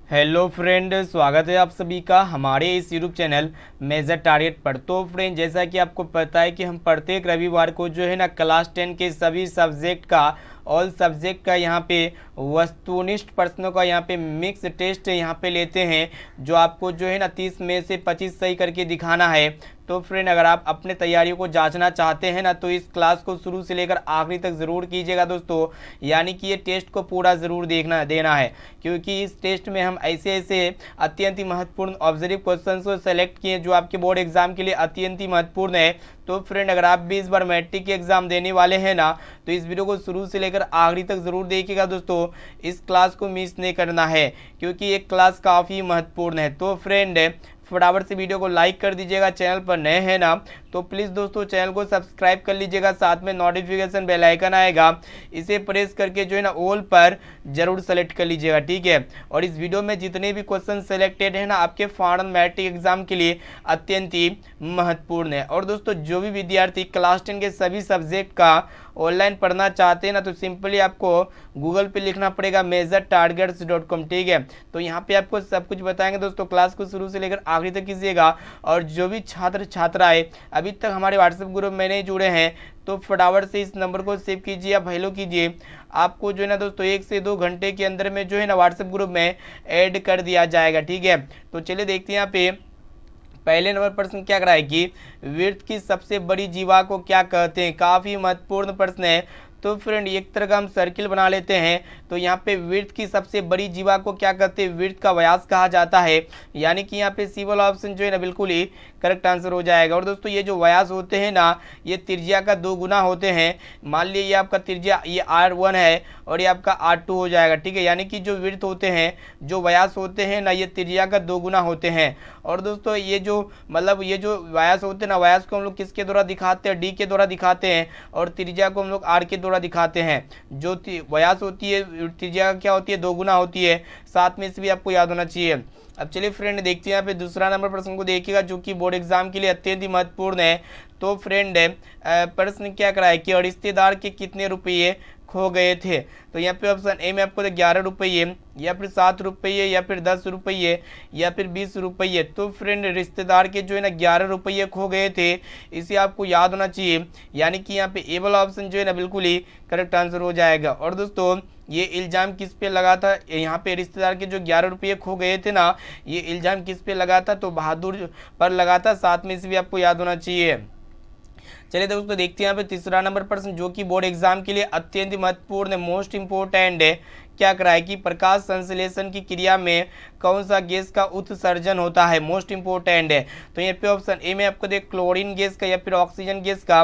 Hello friend, स्वागत है आप सभी का हमारे इस यूट्यूब चैनल मेजर टारगेट पर। तो फ्रेंड, जैसा कि आपको पता है कि हम प्रत्येक रविवार को जो है ना क्लास 10 के सभी सब्जेक्ट का ऑल सब्जेक्ट का यहाँ पे वस्तुनिष्ठ प्रश्नों का यहाँ पे मिक्स टेस्ट यहाँ पे लेते हैं, जो आपको जो है ना 30 में से 25 सही करके दिखाना है। तो फ्रेंड, अगर आप अपने तैयारियों को जांचना चाहते हैं ना तो इस क्लास को शुरू से लेकर आखिरी तक ज़रूर कीजिएगा दोस्तों। यानी कि ये टेस्ट को पूरा ज़रूर देना है, क्योंकि इस टेस्ट में हम ऐसे ऐसे अत्यंत ही महत्वपूर्ण ऑब्जर्व क्वेश्चन को सेलेक्ट किए जो आपके बोर्ड एग्जाम के लिए अत्यंत ही महत्वपूर्ण है। तो फ्रेंड, अगर आप भी इस बार मैट्रिक के एग्जाम देने वाले हैं ना तो इस वीडियो को शुरू से लेकर आखिरी तक ज़रूर देखिएगा दोस्तों। इस क्लास को मिस नहीं करना है, क्योंकि ये क्लास काफ़ी महत्वपूर्ण है। तो फ्रेंड, फटाफट से वीडियो को लाइक कर दीजिएगा। चैनल पर नए हैं ना तो प्लीज़ दोस्तों चैनल को सब्सक्राइब कर लीजिएगा। साथ में नोटिफिकेशन बेल आइकन आएगा, इसे प्रेस करके जो है ना ऑल पर जरूर सेलेक्ट कर लीजिएगा, ठीक है। और इस वीडियो में जितने भी क्वेश्चन सेलेक्टेड है ना आपके फाइनल मैट्रिक एग्जाम के लिए अत्यंत ही महत्वपूर्ण है। और दोस्तों, जो भी विद्यार्थी क्लास 10 के सभी सब्जेक्ट का ऑनलाइन पढ़ना चाहते हैं ना तो सिंपली आपको गूगल पे लिखना पड़ेगा measuretargets.com, ठीक है। तो यहाँ पे आपको सब कुछ बताएंगे दोस्तों। क्लास को शुरू से लेकर आखिरी तक कीजिएगा। और जो भी छात्र छात्राएं अभी तक हमारे व्हाट्सएप ग्रुप में नहीं जुड़े हैं तो फटाफट से इस नंबर को सेव कीजिए या हेलो कीजिए। आपको जो है ना दोस्तों 1 से 2 घंटे के अंदर में जो है ना व्हाट्सएप ग्रुप में ऐड कर दिया जाएगा, ठीक है। तो चलिए देखते हैं यहाँ पे पहले नंबर प्रश्न क्या करा है कि वृत्त की सबसे बड़ी जीवा को क्या कहते हैं। काफ़ी महत्वपूर्ण प्रश्न है। तो फ्रेंड, एक तरह का हम सर्किल बना लेते हैं। तो यहाँ पे वृत्त की सबसे बड़ी जीवा को क्या कहते हैं, वृत्त का व्यास कहा जाता है। यानी कि यहाँ पे सी वाला ऑप्शन जो है ना बिल्कुल ही करेक्ट आंसर हो जाएगा। और दोस्तों, ये जो व्यास होते हैं ना ये त्रिज्या का 2 गुना होते हैं। मान लीजिए ये आपका त्रिज्या ये R1 है और ये आपका R2 हो जाएगा, ठीक है। यानी कि जो वृत्त होते हैं, जो व्यास होते हैं ना ये त्रिज्या का 2 गुना होते हैं। और दोस्तों, ये जो ये जो व्यास होते हैं ना, व्यास को हम लोग किसके द्वारा दिखाते हैं, डी के द्वारा दिखाते हैं। और त्रिज्या को हम लोग आर के द्वारा दिखाते हैं। जो व्यास होती है त्रिज्या क्या होती है, 2 गुना होती है। साथ में इसे भी आपको याद होना चाहिए। अब चलिए फ्रेंड देखते हैं यहाँ पे दूसरा नंबर प्रश्न को देखिएगा, जो कि बोर्ड एग्जाम के लिए अत्यंत ही महत्वपूर्ण है। तो फ्रेंड, प्रश्न क्या करा है कि रिश्तेदार के कितने रुपये खो गए थे। तो यहाँ पे ऑप्शन ए में आपको 11 रुपये, या फिर 7 रुपये, या फिर 10 रुपये, या फिर 20 रुपये। तो फ्रेंड, रिश्तेदार के जो है ना 11 रुपये खो गए थे, इसे आपको याद होना चाहिए। यानी कि यहाँ पे ए वाला ऑप्शन जो है ना बिल्कुल ही करेक्ट आंसर हो जाएगा। और दोस्तों, ये इल्ज़ाम किस पे लगा था, यहाँ पे रिश्तेदार के जो 11 रुपये खो गए थे ना ये इल्ज़ाम किस पे लगा था, तो बहादुर पर लगा था। साथ में इसे भी आपको याद होना चाहिए। चलिए दोस्तों देखते हैं यहाँ पे तीसरा नंबर प्रश्न, जो कि बोर्ड एग्जाम के लिए अत्यंत महत्वपूर्ण है, मोस्ट इंपोर्टेंट है। क्या कराए कि प्रकाश संश्लेषण की क्रिया में कौन सा गैस का उत्सर्जन होता है, मोस्ट इंपोर्टेंट है। तो यहाँ पे ऑप्शन ए में आपको देख क्लोरीन गैस का, या फिर ऑक्सीजन गैस का,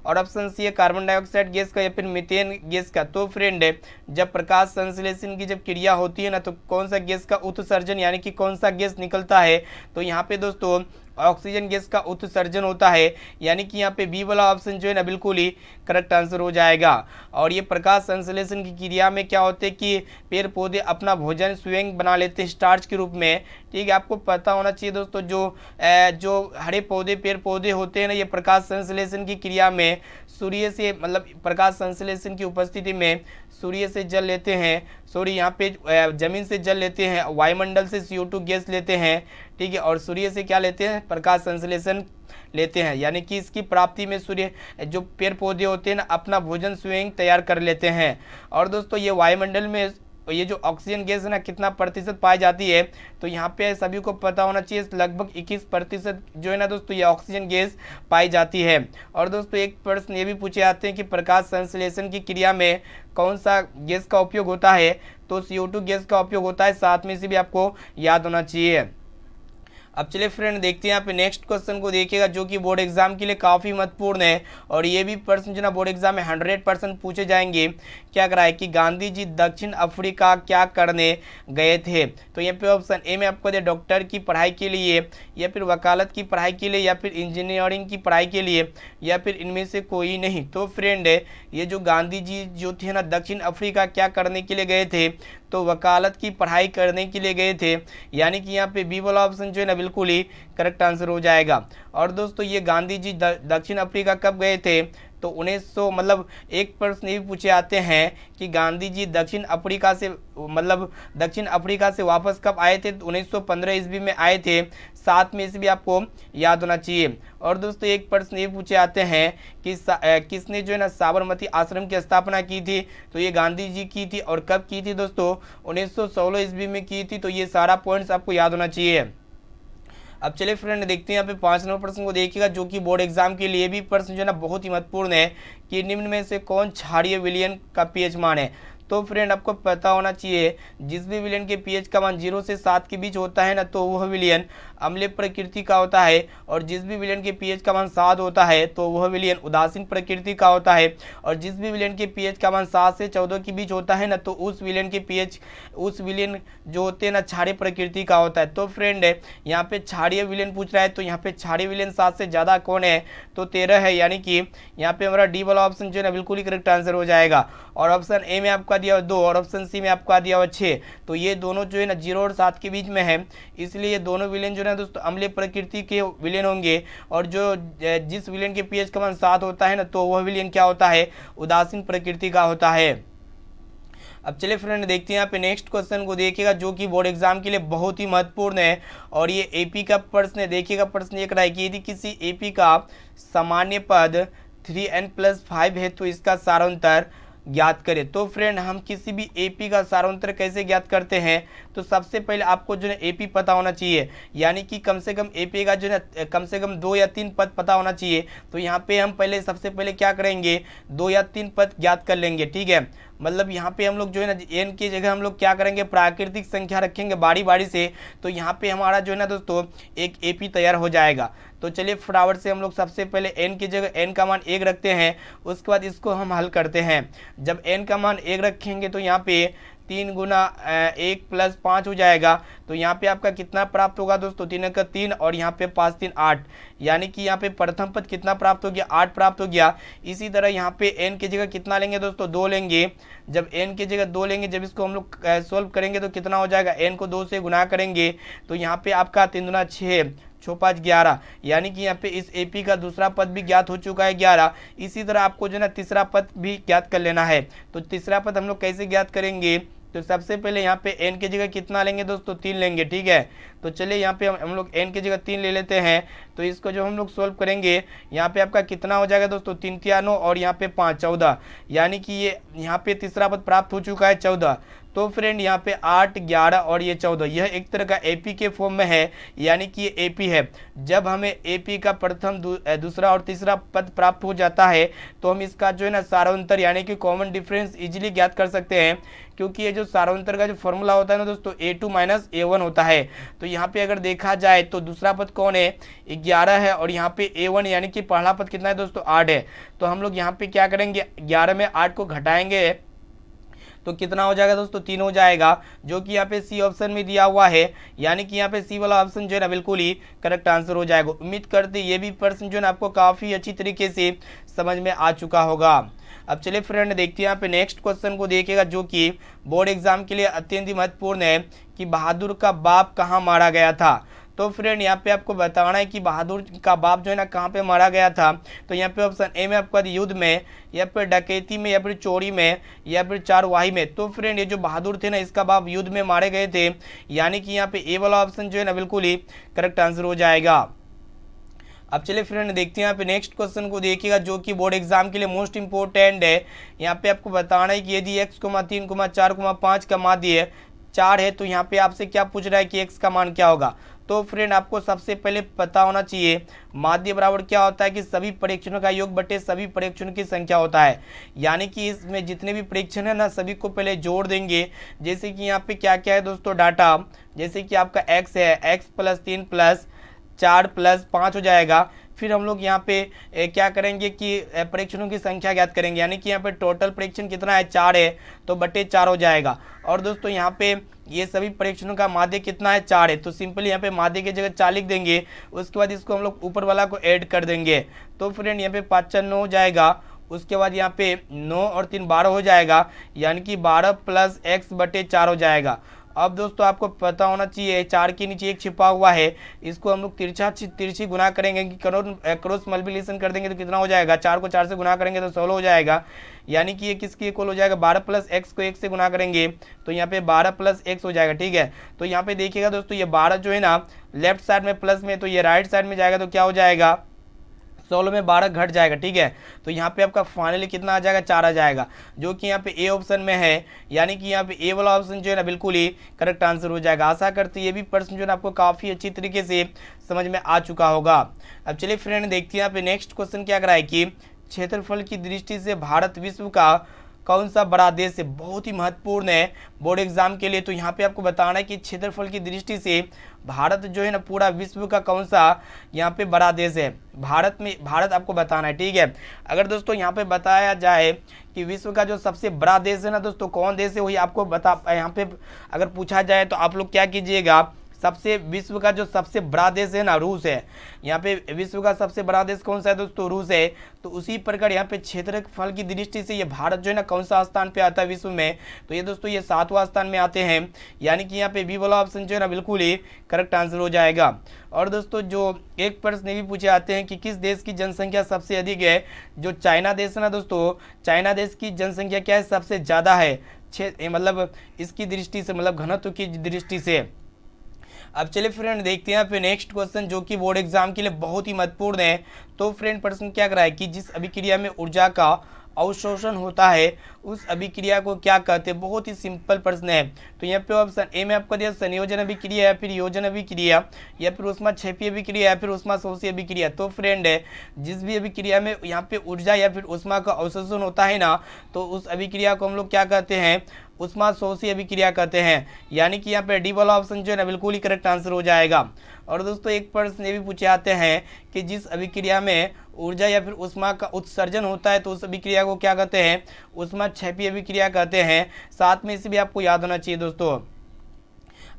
और ऑप्शन सी है कार्बन डाइऑक्साइड गैस का, या फिर मीथेन गैस का। तो फ्रेंड, जब प्रकाश संश्लेषण की जब क्रिया होती है ना तो कौन सा गैस का उत्सर्जन यानी कि कौन सा गैस निकलता है, तो यहाँ पे दोस्तों ऑक्सीजन गैस का उत्सर्जन होता है। यानी कि यहाँ पे बी वाला ऑप्शन जो है ना बिल्कुल ही करेक्ट आंसर हो जाएगा। और ये प्रकाश संश्लेषण की क्रिया में क्या होते हैं कि पेड़ पौधे अपना भोजन स्वयं बना लेते हैं स्टार्च के रूप में, ठीक है। आपको पता होना चाहिए दोस्तों, जो हरे पौधे पेड़ पौधे होते हैं ना ये प्रकाश संश्लेषण की क्रिया में सूर्य से प्रकाश संश्लेषण की उपस्थिति में सूर्य से जल लेते हैं, सॉरी यहाँ पे जमीन से जल लेते हैं, वायुमंडल से CO2 गैस लेते हैं, ठीक है। और सूर्य से क्या लेते हैं, प्रकाश संश्लेषण लेते हैं। यानी कि इसकी प्राप्ति में सूर्य जो पेड़ पौधे होते हैं ना अपना भोजन स्वयं तैयार कर लेते हैं। और दोस्तों, ये वायुमंडल में ये जो ऑक्सीजन गैस है ना कितना प्रतिशत पाई जाती है, तो यहाँ पे सभी को पता होना चाहिए लगभग 21% जो है ना दोस्तों ये ऑक्सीजन गैस पाई जाती है। और दोस्तों, एक प्रश्न ये भी पूछे जाते हैं कि प्रकाश संश्लेषण की क्रिया में कौन सा गैस का उपयोग होता है, तो CO2 गैस का उपयोग होता है। साथ में से भी आपको याद होना चाहिए। अब चलिए फ्रेंड देखते हैं यहाँ पे नेक्स्ट क्वेश्चन को देखिएगा, जो कि बोर्ड एग्जाम के लिए काफ़ी महत्वपूर्ण है। और ये भी प्रश्न जो ना बोर्ड एग्जाम में 100% पूछे जाएंगे। क्या करा है कि गांधी जी दक्षिण अफ्रीका क्या करने गए थे। तो यहाँ पे ऑप्शन ए में आपको दे डॉक्टर की पढ़ाई के लिए, या फिर वकालत की पढ़ाई के लिए, या फिर इंजीनियरिंग की पढ़ाई के लिए, या फिर इनमें से कोई नहीं। तो फ्रेंड, ये जो गांधी जी जो थे ना दक्षिण अफ्रीका क्या करने के लिए गए थे, तो वकालत की पढ़ाई करने के लिए गए थे। यानी कि यहाँ पे बी वाला ऑप्शन जो है ना बिल्कुल ही करेक्ट आंसर हो जाएगा। और दोस्तों, ये गांधी जी दक्षिण अफ्रीका कब गए थे, तो 1900 मतलब एक प्रश्न ये भी पूछे आते हैं कि गांधी जी दक्षिण अफ्रीका से वापस कब आए थे, तो 1915 ईस्वी में आए थे। 7 में ईस्वी आपको याद होना चाहिए। और दोस्तों एक प्रश्न ये पूछे आते हैं कि किसने जो है ना साबरमती आश्रम की स्थापना की थी, तो ये गांधी जी की थी। और कब की थी दोस्तों, 1916 ईस्वी में की थी। तो ये सारा पॉइंट्स आपको याद होना चाहिए। अब चलिए फ्रेंड देखते हैं यहाँ पे 5 नंबर प्रश्न को देखिएगा, जो कि बोर्ड एग्जाम के लिए भी प्रश्न जो है ना बहुत ही महत्वपूर्ण है कि निम्न में से कौन क्षारीय विलयन का पीएच मान है। तो फ्रेंड आपको पता होना चाहिए, जिस भी विलयन के पीएच का मान 0 से 7 के बीच होता है ना, तो वह विलयन अम्लीय प्रकृति का होता है। और जिस भी विलयन के पीएच का मान 7 होता है तो वह विलयन उदासीन प्रकृति का होता है। और जिस भी विलयन के पीएच का मान 7 से 14 के बीच होता है ना, तो उस विलयन जो होते हैं ना क्षारीय प्रकृति का होता है। तो फ्रेंड यहाँ पे क्षारीय विलयन पूछ रहा है, तो यहाँ पे क्षारीय विलयन 7 से ज़्यादा कौन है, तो 13 है। यानी कि यहाँ पे हमारा डी वाला ऑप्शन जो है ना बिल्कुल ही करेक्ट आंसर हो जाएगा। और ऑप्शन ए में आपका दिया हुआ 2 और ऑप्शन सी में आपका दिया हुआ 6। तो ये दोनों जो है ना 0 और 7 के बीच में है, इसलिए ये दोनों विलयन जो है ना दोस्तों अम्लीय प्रकृति के विलयन होंगे। और जिस विलयन के पीएच का मान 7 होता है ना, तो वह विलयन क्या होता है, उदासीन प्रकृति का होता है। अब चलिए फ्रेंड देखते हैं यहाँ पे नेक्स्ट क्वेश्चन को देखिएगा, जो कि बोर्ड एग्जाम के लिए बहुत ही महत्वपूर्ण है। और ये एपी का प्रश्न है। देखिएगा प्रश्न ये कह रहा है कि यदि किसी एपी का सामान्य पद 3n+5 है तो इसका सारांतर ज्ञात करें। तो फ्रेंड हम किसी भी एपी का सारांतर कैसे ज्ञात करते हैं, तो सबसे पहले आपको जो है एपी पता होना चाहिए, यानी कि कम से कम एपी का जो है कम से कम 2 या 3 पद पता होना चाहिए। तो यहाँ पे हम सबसे पहले क्या करेंगे, 2 या 3 पद ज्ञात कर लेंगे, ठीक है। मतलब यहाँ पे हम लोग जो है ना एन की जगह हम लोग क्या करेंगे, प्राकृतिक संख्या रखेंगे बारी बारी से। तो यहाँ पे हमारा जो है ना दोस्तों एक एपी तैयार हो जाएगा। तो चलिए फटाफट से हम लोग सबसे पहले एन की जगह एन का मान 1 रखते हैं, उसके बाद इसको हम हल करते हैं। जब एन का मान 1 रखेंगे तो यहाँ पे 3 गुना 1 + 5 हो जाएगा। तो यहाँ पे आपका कितना प्राप्त होगा दोस्तों, 3 का 3 और यहाँ पे 5 3 8, यानी कि यहाँ पे प्रथम पद कितना प्राप्त हो गया, 8 प्राप्त हो गया। इसी तरह यहाँ पे n की जगह कितना लेंगे दोस्तों, 2 लेंगे। जब n की जगह 2 लेंगे, जब इसको हम लोग सोल्व करेंगे तो कितना हो जाएगा, n को 2 से गुना करेंगे तो यहाँ पे आपका 3 दूना 6 6 5 11, यानी कि यहाँ पे इस एपी का दूसरा पद भी ज्ञात हो चुका है 11। इसी तरह आपको जो है ना तीसरा पद भी ज्ञात कर लेना है। तो तीसरा पद हम लोग कैसे ज्ञात करेंगे, तो सबसे पहले यहाँ पे n की जगह कितना लेंगे दोस्तों, 3 लेंगे, ठीक है। तो चलिए यहाँ पे हम लोग n की जगह 3 ले लेते हैं। तो इसको जो हम लोग सोल्व करेंगे, यहाँ पे आपका कितना हो जाएगा दोस्तों, 3 3 9 और यहाँ पे 5 14, यानी कि ये यहाँ पे तीसरा पद प्राप्त हो चुका है 14। तो फ्रेंड यहाँ पे 8 11 और ये 14, यह एक तरह का एपी के फॉर्म में है, यानी कि ये एपी है। जब हमें एपी का प्रथम दूसरा और तीसरा पद प्राप्त हो जाता है तो हम इसका जो है ना सारांतर यानी कि कॉमन डिफरेंस इजीली ज्ञात कर सकते हैं, क्योंकि ये जो सारांतर का जो फॉर्मूला होता है ना दोस्तों, a2 - a1 होता है। तो यहाँ पे अगर देखा जाए तो दूसरा पद कौन है, 11 है, और यहाँ पे a1 यानी कि पहला पद कितना है दोस्तों, 8 है। तो हम लोग यहाँ पे क्या करेंगे, 11 में 8 को घटाएंगे तो कितना हो जाएगा दोस्तों, 3 हो जाएगा, जो कि यहाँ पे सी ऑप्शन में दिया हुआ है। यानी कि यहाँ पे सी वाला ऑप्शन जो है ना बिल्कुल ही करेक्ट आंसर हो जाएगा। उम्मीद करते ये भी प्रश्न जो है ना आपको काफ़ी अच्छी तरीके से समझ में आ चुका होगा। अब चलिए फ्रेंड देखते हैं यहाँ पे नेक्स्ट क्वेश्चन को देखिएगा, जो कि बोर्ड एग्जाम के लिए अत्यंत ही महत्वपूर्ण है कि बहादुर का बाप कहाँ मारा गया था। तो फ्रेंड यहाँ पे आपको बताना है कि बहादुर का बाप जो है ना कहाँ पे मारा गया था। तो यहाँ पे ऑप्शन ए में आपका युद्ध में, या फिर डकैती में, या फिर चोरी में, या फिर चारवाही में। तो फ्रेंड ये जो बहादुर थे ना, इसका बाप युद्ध में मारे गए थे, यानी कि यहाँ पे ए वाला ऑप्शन जो है ना बिल्कुल ही करेक्ट आंसर हो जाएगा। अब चलिए फ्रेंड देखते हैं यहाँ पे नेक्स्ट क्वेश्चन को देखिएगा, जो कि बोर्ड एग्जाम के लिए मोस्ट इंपॉर्टेंट है। यहाँ पे आपको बताना है कि यदि x, 3, 4, 5 का माध्य 4 है तो यहाँ पे आपसे क्या पूछ रहा है कि x का मान क्या होगा। तो फ्रेंड आपको सबसे पहले पता होना चाहिए माध्य बराबर क्या होता है कि सभी परीक्षणों का योग बटे सभी परीक्षणों की संख्या होता है। यानी कि इसमें जितने भी परीक्षण है ना, सभी को पहले जोड़ देंगे। जैसे कि यहाँ पे क्या क्या है दोस्तों डाटा, जैसे कि आपका x है, x + 3 + 4 + 5 हो जाएगा। फिर हम लोग यहाँ पे क्या करेंगे कि परीक्षणों की संख्या ज्ञात करेंगे, यानी कि यहाँ पे टोटल परीक्षण कितना है, 4 है, तो बटे 4 हो जाएगा। और दोस्तों यहाँ पे ये सभी परीक्षणों का माध्य कितना है, 4 है, तो सिंपली यहाँ पे माध्य की जगह 4 लिख देंगे। उसके बाद इसको हम लोग ऊपर वाला को ऐड कर देंगे। तो फ्रेंड यहाँ पे 5 4 9 हो जाएगा। उसके बाद यहाँ पे 9 और 3 12 हो जाएगा, यानी कि 12 + x बटे 4 हो जाएगा। अब दोस्तों आपको पता होना चाहिए 4 के नीचे 1 छिपा हुआ है, इसको हम लोग तिरछी गुना करेंगे कि क्रॉस मल्टीप्लिकेशन कर देंगे तो कितना हो जाएगा, 4 को 4 से गुना करेंगे तो 16 हो जाएगा। यानी कि ये किसके इक्वल हो जाएगा, 12 प्लस एक्स को 1 से गुना करेंगे तो यहाँ पे 12 प्लस एक्स हो जाएगा। ठीक है, तो यहाँ पे देखिएगा दोस्तों ये 12 जो है ना लेफ्ट साइड में प्लस में, तो ये राइट साइड में जाएगा तो क्या हो जाएगा, 16 में 12 घट जाएगा। ठीक है, तो यहाँ पे आपका फाइनली कितना आ जाएगा, 4 आ जाएगा, जो कि यहाँ पे ए ऑप्शन में है। यानी कि यहाँ पे ए वाला ऑप्शन जो है ना बिल्कुल ही करेक्ट आंसर हो जाएगा। आशा करते ये भी प्रश्न जो है ना आपको काफ़ी अच्छी तरीके से समझ में आ चुका होगा। अब चलिए फ्रेंड देखते हैं यहाँ पे नेक्स्ट क्वेश्चन क्या कराए कि क्षेत्रफल की दृष्टि से भारत विश्व का कौन सा बड़ा देश है। बहुत ही महत्वपूर्ण है बोर्ड एग्जाम के लिए। तो यहाँ पे आपको बताना है कि क्षेत्रफल की दृष्टि से भारत जो है ना पूरा विश्व का कौन सा यहाँ पे बड़ा देश है। भारत आपको बताना है। ठीक है, अगर दोस्तों यहाँ पे बताया जाए कि विश्व का जो सबसे बड़ा देश है ना दोस्तों कौन देश है, वही आपको बता, यहाँ पे अगर पूछा जाए तो आप लोग क्या कीजिएगा, सबसे विश्व का जो सबसे बड़ा देश है ना रूस है। यहाँ पे विश्व का सबसे बड़ा देश कौन सा है दोस्तों, रूस है। तो उसी प्रकार यहाँ पे क्षेत्रफल की दृष्टि से ये भारत जो है ना कौन सा स्थान पे आता है विश्व में, तो ये दोस्तों ये 7वां स्थान में आते हैं। यानी कि यहाँ पे बी वाला ऑप्शन जो है ना बिल्कुल ही करेक्ट आंसर हो जाएगा। और दोस्तों जो एक प्रश्न भी पूछे आते हैं कि किस देश की जनसंख्या सबसे अधिक है। जो चाइना देश है ना दोस्तों, चाइना देश की जनसंख्या क्या है, सबसे ज़्यादा है, मतलब इसकी दृष्टि से, मतलब घनत्व की दृष्टि से। अब चलिए फ्रेंड देखते हैं फिर नेक्स्ट क्वेश्चन जो कि बोर्ड एग्जाम के लिए बहुत ही महत्वपूर्ण है। तो फ्रेंड प्रश्न क्या कराए कि जिस अभिक्रिया में ऊर्जा का अवशोषण होता है उस अभिक्रिया को क्या कहते हैं। बहुत ही सिंपल प्रश्न है। तो यहाँ पे ऑप्शन ए में आपको दिया संयोजन अभिक्रिया या फिर योजन अभिक्रिया या फिर ऊष्माक्षेपी अभिक्रिया या फिर ऊष्माशोषी अभिक्रिया। तो फ्रेंड है जिस भी अभिक्रिया में यहाँ पे ऊर्जा या फिर ऊष्मा का अवशोषण होता है ना, तो उस अभिक्रिया को हम लोग क्या कहते हैं, ऊष्माशोषी अभिक्रिया कहते हैं। यानी कि यहाँ पे डी वाला ऑप्शन जो है ना बिल्कुल ही करेक्ट आंसर हो जाएगा। और दोस्तों एक प्रश्न ये भी पूछे आते हैं कि जिस अभिक्रिया में ऊर्जा या फिर ऊष्मा का उत्सर्जन होता है तो उस अभिक्रिया को क्या कहते हैं, ऊष्माक्षेपी अभिक्रिया कहते हैं। साथ में इसे भी आपको याद होना चाहिए दोस्तों।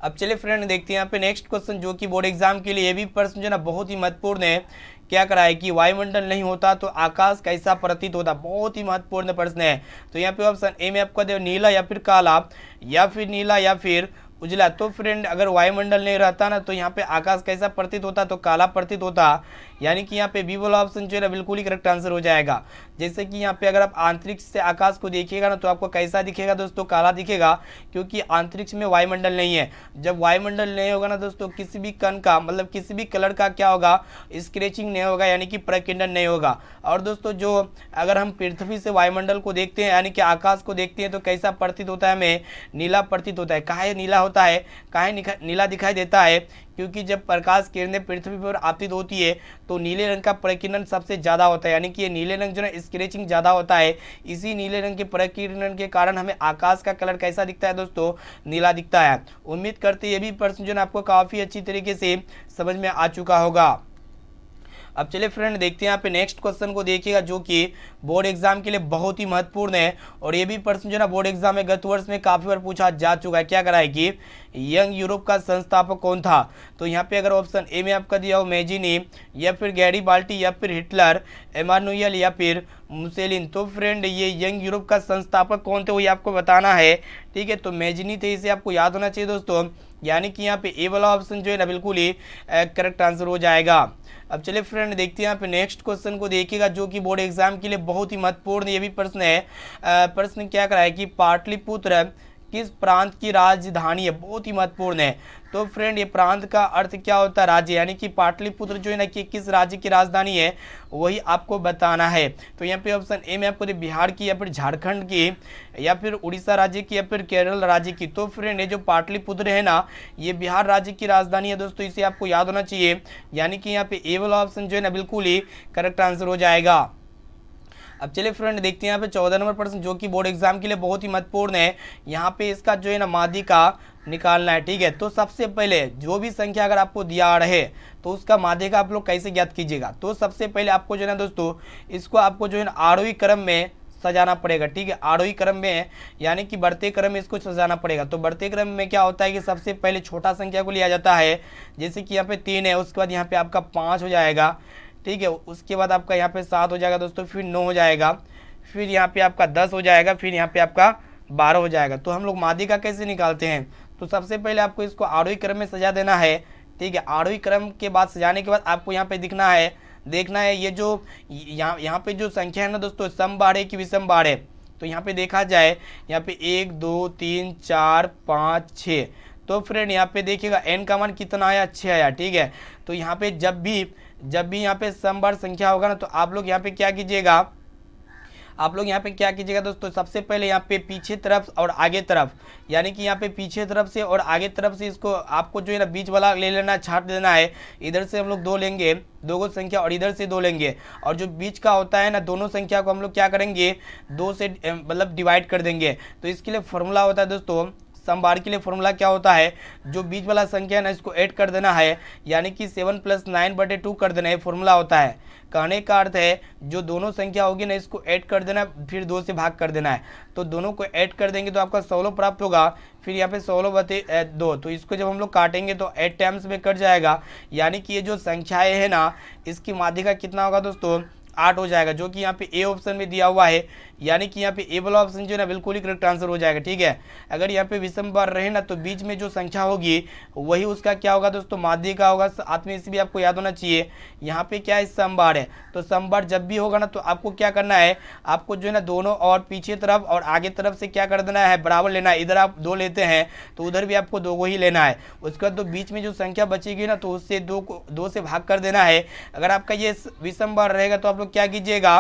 अब चलिए फ्रेंड देखते हैं यहाँ पे नेक्स्ट क्वेश्चन जो कि बोर्ड एग्जाम के लिए ये भी प्रश्न जो है ना बहुत ही महत्वपूर्ण है। क्या कराए कि वायुमंडल नहीं होता तो आकाश कैसा प्रतीत होता। बहुत ही महत्वपूर्ण प्रश्न है। तो यहाँ पे ऑप्शन ए में आपको दे नीला या फिर काला या फिर नीला या फिर उजला। तो फ्रेंड अगर वायुमंडल नहीं रहता ना तो यहाँ पे आकाश कैसा प्रतीत होता, तो काला प्रतीत होता। यानी कि यहाँ पे बी वाला ऑप्शन जो है ना बिल्कुल ही करेक्ट आंसर हो जाएगा। जैसे कि यहाँ पे अगर आप अंतरिक्ष से आकाश को देखिएगा ना तो आपको कैसा दिखेगा दोस्तों, काला दिखेगा, क्योंकि अंतरिक्ष में वायुमंडल नहीं है। जब वायुमंडल नहीं होगा ना दोस्तों किसी भी कण का, मतलब किसी भी कलर का क्या होगा, स्क्रैचिंग नहीं होगा, यानी कि प्रकीर्णन नहीं होगा। और दोस्तों जो अगर हम पृथ्वी से वायुमंडल को देखते हैं यानी कि आकाश को देखते हैं तो कैसा प्रतीत होता है, हमें नीला प्रतीत होता है। काहे नीला होता है, काहे नीला दिखाई देता है, क्योंकि जब प्रकाश किरणें पृथ्वी पर आपतित होती है तो नीले रंग का प्रकीर्णन सबसे ज़्यादा होता है। यानी कि ये नीले रंग जो है स्क्रैचिंग ज़्यादा होता है। इसी नीले रंग के प्रकीर्णन के कारण हमें आकाश का कलर कैसा दिखता है दोस्तों, नीला दिखता है। उम्मीद करते ये भी प्रश्न जो है आपको काफ़ी अच्छी तरीके से समझ में आ चुका होगा। अब चलिए फ्रेंड देखते हैं यहाँ पे नेक्स्ट क्वेश्चन को देखिएगा जो कि बोर्ड एग्जाम के लिए बहुत ही महत्वपूर्ण है। और ये भी प्रश्न जो है ना बोर्ड एग्जाम में गत वर्ष में काफ़ी बार पूछा जा चुका है। क्या कराए कि यंग यूरोप का संस्थापक कौन था। तो यहाँ पे अगर ऑप्शन ए में आपका दिया हो मेजिनी या फिर गैरीबाल्टी या फिर हिटलर, इमानुएल या फिर मुसेलिन। तो फ्रेंड ये यंग यूरोप का संस्थापक कौन थे वही आपको बताना है। ठीक है, तो मेजिनी थे, इसे आपको याद होना चाहिए दोस्तों। यानी कि यहाँ पे ए वाला ऑप्शन जो है ना बिल्कुल ही करेक्ट आंसर हो जाएगा। अब चलिए फ्रेंड देखते हैं यहाँ पे नेक्स्ट क्वेश्चन को देखिएगा जो कि बोर्ड एग्जाम के लिए बहुत ही महत्वपूर्ण ये भी प्रश्न है। प्रश्न क्या कराए कि पाटलिपुत्र किस प्रांत की राजधानी है। बहुत ही महत्वपूर्ण है। तो फ्रेंड ये प्रांत का अर्थ क्या होता है, राज्य। यानी कि पाटलिपुत्र जो है ना कि किस राज्य की राजधानी है वही आपको बताना है। तो यहाँ पे ऑप्शन ए में आपको बिहार की या फिर झारखंड की या फिर उड़ीसा राज्य की या फिर केरल राज्य की। तो फ्रेंड ये जो पाटलिपुत्र है ना ये बिहार राज्य की राजधानी है दोस्तों, इसे आपको याद होना चाहिए। यानी कि यहाँ पे ए वाला ऑप्शन जो है ना बिल्कुल ही करेक्ट आंसर हो जाएगा। अब चलिए फ्रेंड देखते हैं यहाँ पे 14 नंबर प्रश्न जो कि बोर्ड एग्जाम के लिए बहुत ही महत्वपूर्ण है। यहाँ पे इसका जो है ना माध्यिका निकालना है। ठीक है, तो सबसे पहले जो भी संख्या अगर आपको दिया रहे तो उसका माध्यिका आप लोग कैसे ज्ञात कीजिएगा। तो सबसे पहले आपको जो है ना दोस्तों इसको आपको जो है ना आरोही क्रम में सजाना पड़ेगा। ठीक है, आरोही क्रम में यानी कि बढ़ते क्रम में इसको सजाना पड़ेगा। तो बढ़ते क्रम में क्या होता है कि सबसे पहले छोटा संख्या को लिया जाता है, जैसे कि यहाँ पे 3 है, उसके बाद यहाँ पे आपका 5 हो जाएगा। ठीक है, उसके बाद आपका यहाँ पे 7 हो जाएगा दोस्तों, फिर 9 हो जाएगा, फिर यहाँ पे आपका 10 हो जाएगा, फिर यहाँ पे आपका 12 हो जाएगा। तो हम लोग माध्यिका कैसे निकालते हैं, तो सबसे पहले आपको इसको आरोही क्रम में सजा देना है। ठीक है, आरोही क्रम के बाद सजाने के बाद आपको यहाँ पे देखना है ये जो यहाँ पे जो संख्या है ना दोस्तों, सम बार है कि विषम बार है। तो यहाँ पे देखा जाए, यहाँ पे 1 2 3 4 5 6, तो फ्रेंड यहाँ पे देखिएगा n का मान कितना आया, 6 आया। ठीक है, तो यहाँ पे जब भी यहाँ पे सम बार संख्या होगा ना, तो आप लोग यहाँ पे क्या कीजिएगा, दोस्तों, सबसे पहले यहाँ पे पीछे तरफ और आगे तरफ, यानी कि यहाँ पे पीछे तरफ से और आगे तरफ से इसको आपको जो है ना बीच वाला ले लेना, छाट देना है। इधर से हम लोग 2 लेंगे, 2 संख्या, और इधर से 2 लेंगे, और जो बीच का होता है ना दोनों संख्या को हम लोग क्या करेंगे, 2 से मतलब डिवाइड कर देंगे। तो इसके लिए फॉर्मूला होता है दोस्तों, सम बार के लिए फॉर्मूला क्या होता है, जो बीच वाला संख्या है ना इसको ऐड कर देना है, यानी कि 7 + 9/2 कर देना है, फॉर्मूला होता है। कहने का अर्थ है जो दोनों संख्या होगी ना इसको ऐड कर देना, फिर 2 से भाग कर देना है। तो दोनों को ऐड कर देंगे तो आपका 16 प्राप्त होगा। फिर यहाँ पे 16/2, तो इसको जब हम लोग काटेंगे तो 8 टाइम्स में कट जाएगा, यानी कि ये जो संख्याएं है ना इसकी माध्यिका कितना होगा दोस्तों, 8 हो जाएगा, जो कि यहाँ पे ए ऑप्शन में दिया हुआ है। यानी कि यहाँ पे ए वाला ऑप्शन जो है ना बिल्कुल ही करेक्ट आंसर हो जाएगा। ठीक है, अगर यहाँ पे विषम बार रहे ना तो बीच में जो संख्या होगी वही उसका क्या होगा दोस्तों, माध्यिका होगा। साथ में इसी भी आपको याद होना चाहिए, यहाँ पे क्या है, सम बार है। तो सम बार जब भी होगा ना तो आपको क्या करना है, आपको जो है ना दोनों और पीछे तरफ और आगे तरफ से क्या कर देना है, बराबर लेना है। इधर आप 2 लेते हैं तो उधर भी आपको 2 को ही लेना है। उसके बाद तो बीच में जो संख्या बचेगी ना तो उससे 2 से भाग कर देना है। अगर आपका ये विषम बार रहेगा तो आप लोग क्या कीजिएगा,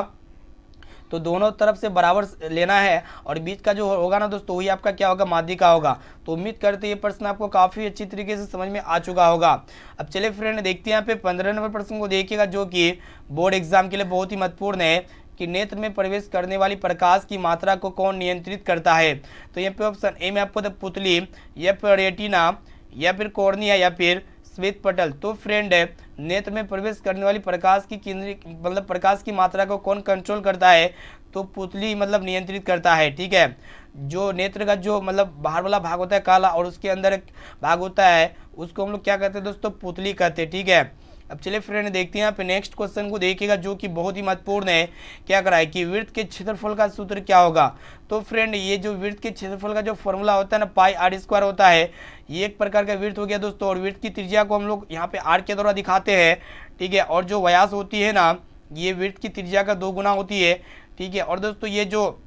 तो दोनों तरफ से बराबर लेना है, और बीच का जो होगा ना दोस्तों वही आपका क्या होगा, माध्यिका होगा। तो उम्मीद करते हैं ये प्रश्न आपको काफ़ी अच्छी तरीके से समझ में आ चुका होगा। अब चलिए फ्रेंड देखते हैं यहाँ पे 15 नंबर प्रश्न को देखिएगा, जो कि बोर्ड एग्जाम के लिए बहुत ही महत्वपूर्ण है कि नेत्र में प्रवेश करने वाली प्रकाश की मात्रा को कौन नियंत्रित करता है। तो यहाँ पे ऑप्शन ए में आपको पुतली, या फिर रेटिना, या फिर कॉर्निया, या फिर श्वेत पटल। तो फ्रेंड नेत्र में प्रवेश करने वाली प्रकाश की मतलब प्रकाश की मात्रा को कौन कंट्रोल करता है, तो पुतली मतलब नियंत्रित करता है। ठीक है, जो नेत्र का जो मतलब बाहर वाला भाग होता है काला, और उसके अंदर एक भाग होता है उसको हम लोग क्या कहते हैं दोस्तों, पुतली कहते हैं। ठीक है, अब चलिए फ्रेंड देखते हैं यहाँ पे नेक्स्ट क्वेश्चन को देखिएगा, जो कि बहुत ही महत्वपूर्ण है। क्या करा है कि वृत्त के क्षेत्रफल का सूत्र क्या होगा। तो फ्रेंड ये जो वृत्त के क्षेत्रफल का जो फॉर्मूला होता है ना, πr² होता है। ये एक प्रकार का वृत्त हो गया दोस्तों, और वृत्त की त्रिज्या को हम लोग यहाँ पे r के द्वारा दिखाते हैं। ठीक है, और जो व्यास होती है ना ये वृत्त की त्रिज्या का 2 गुना होती है। ठीक है, और दोस्तों ये जो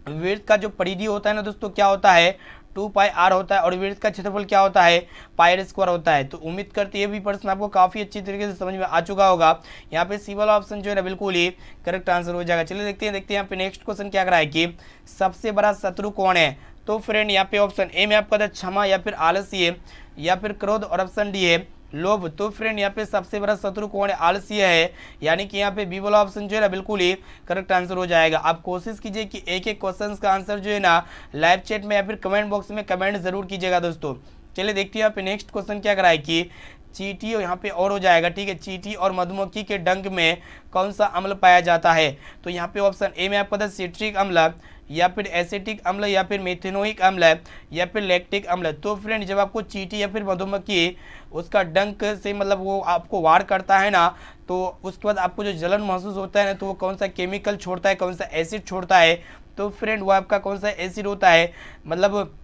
वृत्त का जो परिधि होता है ना दोस्तों क्या होता है, 2πr होता है, और वृत्त का क्षेत्रफल क्या होता है, πr² होता है। तो उम्मीद करते ये भी प्रश्न आपको काफ़ी अच्छी तरीके से समझ में आ चुका होगा। यहाँ पे सी वाला ऑप्शन जो है ना बिल्कुल ही करेक्ट आंसर हो जाएगा। चलिए देखते हैं यहाँ पे नेक्स्ट क्वेश्चन क्या करा है कि सबसे बड़ा शत्रु कौन है। तो फ्रेंड यहाँ पे ऑप्शन ए में आपका क्षमा, या फिर आलस्य, या फिर क्रोध, और ऑप्शन डी है लोभ। तो फ्रेंड यहाँ पे सबसे बड़ा शत्रु कौन है, आलस्य है, यानी कि यहाँ पे बी वाला ऑप्शन जो है ना बिल्कुल ही करेक्ट आंसर हो जाएगा। आप कोशिश कीजिए कि एक एक क्वेश्चन का आंसर जो है ना लाइव चैट में या फिर कमेंट बॉक्स में कमेंट जरूर कीजिएगा दोस्तों। चलिए देखते हैं यहाँ पे नेक्स्ट क्वेश्चन क्या कराए कि चींटी यहाँ पे और हो जाएगा। ठीक है, चींटी और मधुमक्खी के डंक में कौन सा अम्ल पाया जाता है। तो यहाँ पे ऑप्शन ए में आपका सिट्रिक अम्ल, या फिर एसिटिक अम्ल, या फिर मेथेनोइक अम्ल, या फिर लैक्टिक अम्ल। तो फ्रेंड जब आपको चींटी या फिर मधुमक्खी उसका डंक से मतलब वो आपको वार करता है ना, तो उसके बाद आपको जो जलन महसूस होता है ना, तो वो कौन सा केमिकल छोड़ता है, कौन सा एसिड छोड़ता है। तो फ्रेंड वो आपका कौन सा एसिड होता है मतलब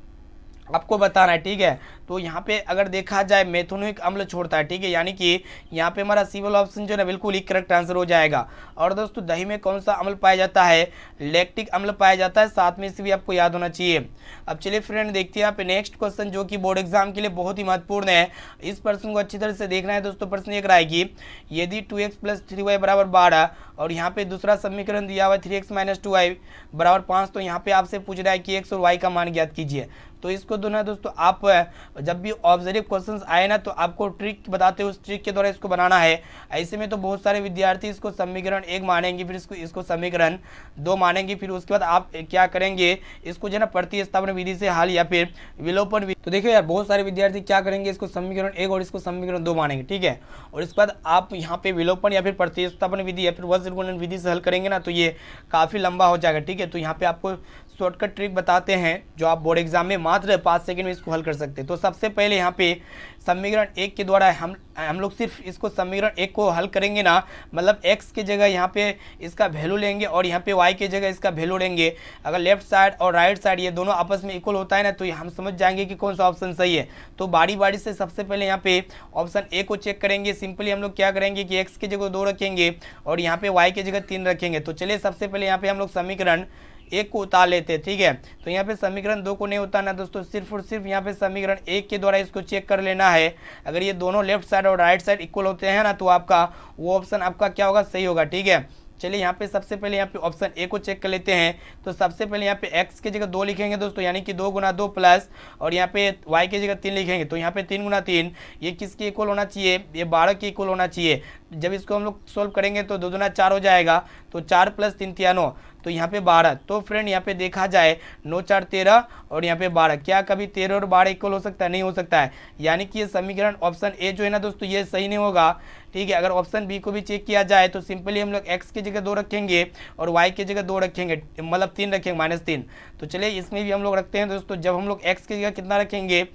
आपको बताना है। ठीक है, तो यहाँ पे अगर देखा जाए मेथेनोइक अम्ल छोड़ता है। ठीक है, यानी कि यहाँ पे हमारा सी वाला ऑप्शन जो है ना बिल्कुल ही करेक्ट आंसर हो जाएगा। और दोस्तों दही में कौन सा अम्ल पाया जाता है, लैक्टिक अम्ल पाया जाता है। साथ में इसे भी आपको याद होना चाहिए। अब चलिए फ्रेंड देखते हैं यहाँ पे नेक्स्ट क्वेश्चन, जो कि बोर्ड एग्जाम के लिए बहुत ही महत्वपूर्ण है। इस प्रश्न को अच्छी तरह से देखना है दोस्तों। प्रश्न ये कराएगी यदि 2x + 3y = 12, और यहाँ पे दूसरा समीकरण दिया हुआ है 3x - 2y = 5, तो यहाँ पे आपसे पूछ रहा है कि x और y का मान ज्ञात कीजिए। तो इसको दोनों दोस्तों आप जब भी ऑब्जर्व क्वेश्चंस आए ना तो आपको ट्रिक बताते हो, उस ट्रिक के द्वारा इसको बनाना है। ऐसे में तो बहुत सारे विद्यार्थी इसको समीकरण 1 मानेंगे, फिर इसको समीकरण 2 मानेंगे, फिर उसके बाद आप क्या करेंगे, इसको जो है ना प्रतिस्थापन विधि से हल या फिर विलोपन विधि। तो देखिए यार बहुत सारे विद्यार्थी क्या करेंगे, इसको समीकरण 1 और इसको समीकरण 2 मानेंगे। ठीक है, और इसके बाद आप यहाँ पे विलोपन या फिर प्रतिस्थापन विधि या फिर वज्र गुणन विधि से हल करेंगे ना, तो ये काफ़ी लंबा हो जाएगा। ठीक है, तो यहाँ पे आपको शॉर्टकट ट्रिक बताते हैं जो आप बोर्ड एग्जाम में मात्र 5 सेकंड में इसको हल कर सकते हैं। तो सबसे पहले यहाँ पे समीकरण 1 के द्वारा हम लोग सिर्फ इसको समीकरण 1 को हल करेंगे ना, मतलब x की जगह यहाँ पे इसका वैल्यू लेंगे और यहाँ पे y की जगह इसका वैल्यू लेंगे। अगर लेफ्ट साइड और राइट साइड ये दोनों आपस में इक्वल होता है ना, तो हम समझ जाएंगे कि कौन सा ऑप्शन सही है। तो बारी बारी से सबसे पहले यहाँ पे ऑप्शन ए को चेक करेंगे। सिंपली हम लोग क्या करेंगे कि x की जगह 2 रखेंगे और यहाँ पे y की जगह 3 रखेंगे। तो चलिए सबसे पहले यहाँ पे हम लोग समीकरण 1 को उतार लेते हैं, ठीक है। तो यहाँ पे समीकरण 2 को नहीं उतारना दोस्तों, सिर्फ और सिर्फ यहाँ पे समीकरण 1 के द्वारा इसको चेक कर लेना है। अगर ये दोनों लेफ्ट साइड और राइट साइड इक्वल होते हैं ना, तो आपका वो ऑप्शन आपका क्या होगा, सही होगा, ठीक है। चलिए यहाँ पे सबसे पहले यहाँ पे ऑप्शन ए को चेक कर लेते हैं। तो सबसे पहले यहाँ पे x की जगह 2 लिखेंगे दोस्तों, यानी कि 2 गुना 2 प्लस, और यहाँ पे y की जगह 3 लिखेंगे। तो यहाँ पे 3 गुना 3 ये किसके इक्वल होना चाहिए, ये 12 के इक्वल होना चाहिए। जब इसको हम लोग सोल्व करेंगे तो 2 दूना 4 हो जाएगा, तो 4 प्लस 3 तिया 9, तो यहाँ पे 12। तो फ्रेंड यहाँ पे देखा जाए 9 4 13 और यहाँ पे 12, क्या कभी 13 और 12 इक्वल हो सकता है, नहीं हो सकता है। यानी कि ये समीकरण ऑप्शन ए जो है ना दोस्तों, ये सही नहीं होगा, ठीक है। अगर ऑप्शन बी को भी चेक किया जाए तो सिंपली हम लोग x की जगह 2 रखेंगे और y की जगह 2 रखेंगे, मतलब 3 रखेंगे, -3। तो चलिए इसमें भी हम लोग रखते हैं दोस्तों। जब हम लोग x की जगह कितना रखेंगे,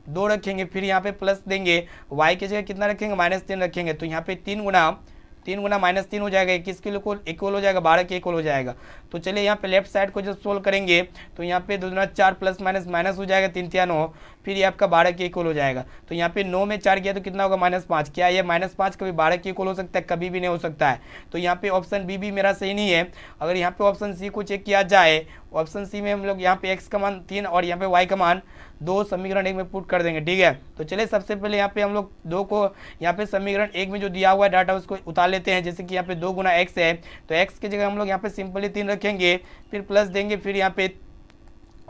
2 रखेंगे, फिर यहाँ पे प्लस देंगे, y की जगह कितना रखेंगे, -3 रखेंगे। तो यहाँ पे 3 गुना -3 हो जाएगा, किसके इक्वल हो जाएगा, 12 के इक्वल हो जाएगा। तो चलिए यहाँ पे लेफ्ट साइड को जब सोल्व करेंगे तो यहाँ पे 2 दूना 4 प्लस माइनस माइनस हो जाएगा, 3 तिया 9, फिर ये आपका 12 के इक्वल हो जाएगा। तो यहाँ पे 9 में 4 गया तो कितना होगा, -5। क्या ये -5 कभी 12 के इक्वल हो सकता है, कभी भी नहीं हो सकता है। तो यहाँ पे ऑप्शन बी भी मेरा सही नहीं है। अगर यहाँ पे ऑप्शन सी को चेक किया जाए, ऑप्शन सी में हम लोग यहाँ पे x का मान 3 और यहाँ पे y का मान 2 समीकरण 1 में पुट कर देंगे, ठीक है। तो चलिए सबसे पहले यहाँ पे हम लोग 2 को यहाँ पे समीकरण 1 में जो दिया हुआ है डाटा उसको उतार लेते हैं। जैसे कि यहाँ पे 2 गुना x है, तो x की जगह हम लोग यहाँ पे सिंपली 3 रखेंगे, फिर प्लस देंगे, फिर यहाँ पे